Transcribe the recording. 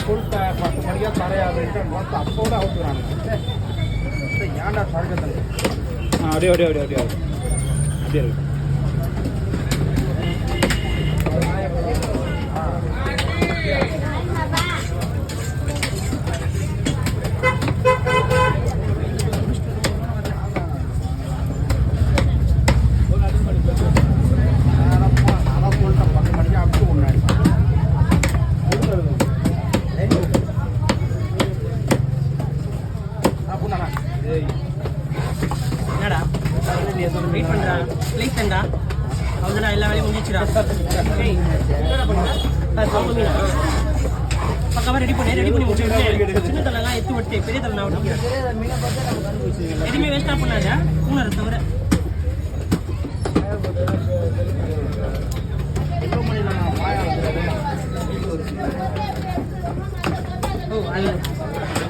சொல்லிட்ட 10 மணிக்கா தரையாதுன்ட்டு பார்த்து அப்போட அவுத்துறாங்க. ஏன்டா சரக்கத்தில் அப்படியே அப்படியே அப்படியே அப்படியே அப்படியே இருக்கு. அதான் சொல்லிட்டேன் 10 மணிக்கா அப்படி முன்னாடி என்னடா வெயிட் பண்ணுறா ப்ளீஸ் தண்டா அவ்வளோடா எல்லா வேலையும் முடிச்சிடா. ஏய் என்னடா பண்ணுறா பக்காவாக ரெடி பண்ணி முடிச்சு சின்ன தலைலாம் எடுத்து விட்டு பெரிய தலை நான் விட்டுக்கிறேன். எதுவுமே வேஸ்ட்டாக பண்ணாதா பூனரை தவிர. ஓ அது